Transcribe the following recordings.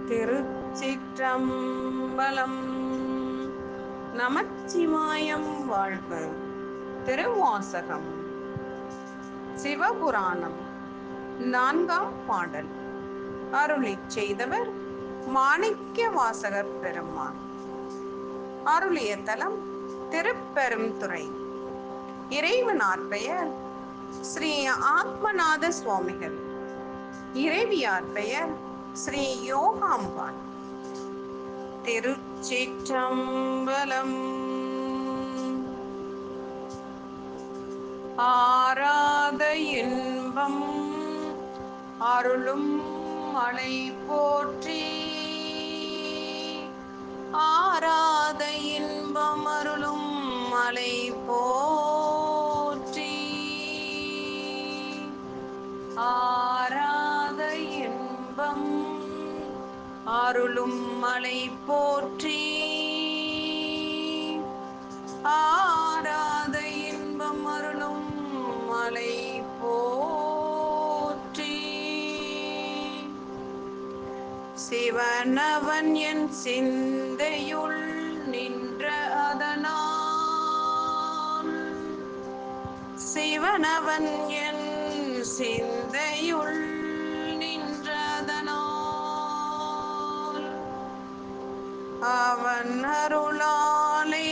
திருச்சிற்றம்பலம். நமச்சிவாயம் வாழ்க. திருவாசகம். சிவபுராணம். 4ஆம் பாடல். அருளிச் செய்தவர் மாணிக்க வாசகர் பெருமான். அருளிய தலம் திருப்பெருந்துறை. இறைவனார் பெயர் ஸ்ரீ ஆத்மநாத சுவாமிகள். இறைவியார் பெயர் ஸ்ரீ யோகாம்பாள். திருச்சிற்றம்பலம். ஆராத இன்பம் அருளும் மலை போற்றி. ஆராத இன்பம் அருளும் மலை போற்றி. ஆராத இன்பம் அருளும் மலை போற்றி. ஆராத இன்பம் அருளும் மலை போற்றி. சிவனவன் என் சிந்தையுள் நின்ற அதனால். சிவனவன் என் சிந்தையுள் நின்றதனால். அவன் அருளாலே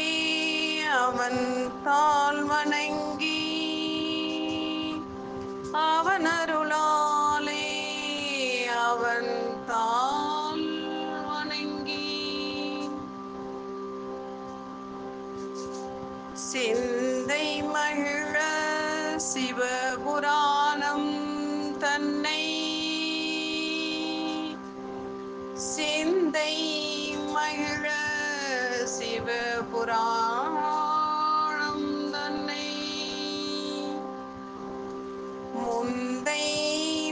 அவன் தாள் வணங்கி. அவன் அருளாலே அவன் தாள் வணங்கி. சிந்தை மகிழ சிவபுராணம் தன்னை. சிந்தை மகிழ சிவபுராணம் தன்னை. முந்தை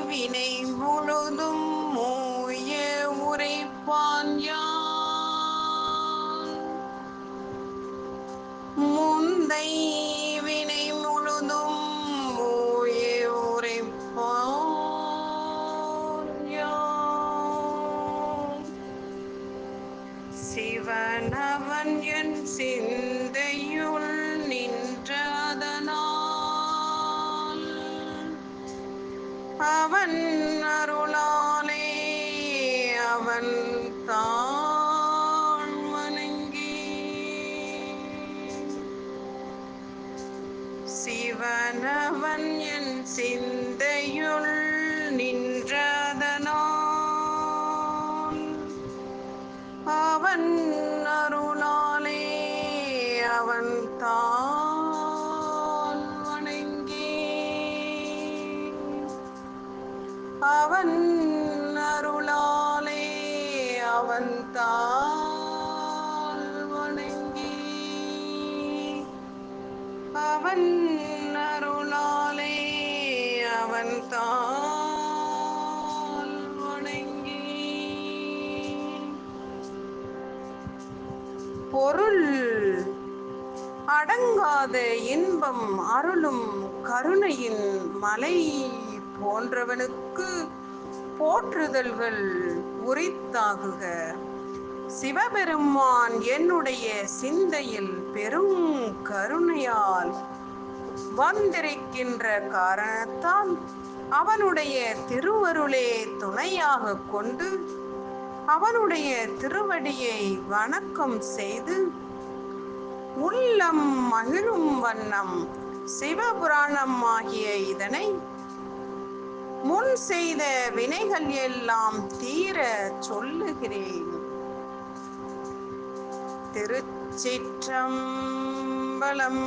வினை முழுதும் மூய உரைப்பான் யான். முந்தை வினை முழுதும் மூய உரைப்பான் யான். சிவனவன் என் சிந்தையுள் நின்றதனால். அவன் அருளாலே அவன் தாள் வணங்கி. சிவனவன் என் சிந்தையுள் நின்றதனால். அவன் அருளாலே அவன் தாள் வணங்கி. அவன் அருளாலே அவன் தாள் வணங்கி. அவன் அருளாலே அவன் தாள் வணங்கி. பொருள் அடங்காத இன்பம் அருளும் கருணையின் மலை போன்றவனுக்கு போற்றுதல்கள் உரித்தாகுக. சிவபெருமான் என்னுடைய சிந்தையில் பெரும் கருணையால் வந்திருக்கின்ற காரணத்தால் அவனுடைய திருவருளே துணையாக கொண்டு அவனுடைய திருவடியை வணக்கம் செய்து உள்ளம் மகிழும் வண்ணம் சிவபுராணம் ஆகிய இதனை முன் செய்த வினைகள் எல்லாம் தீர சொல்லுகிறேன். திருச்சிற்றம்பலம்.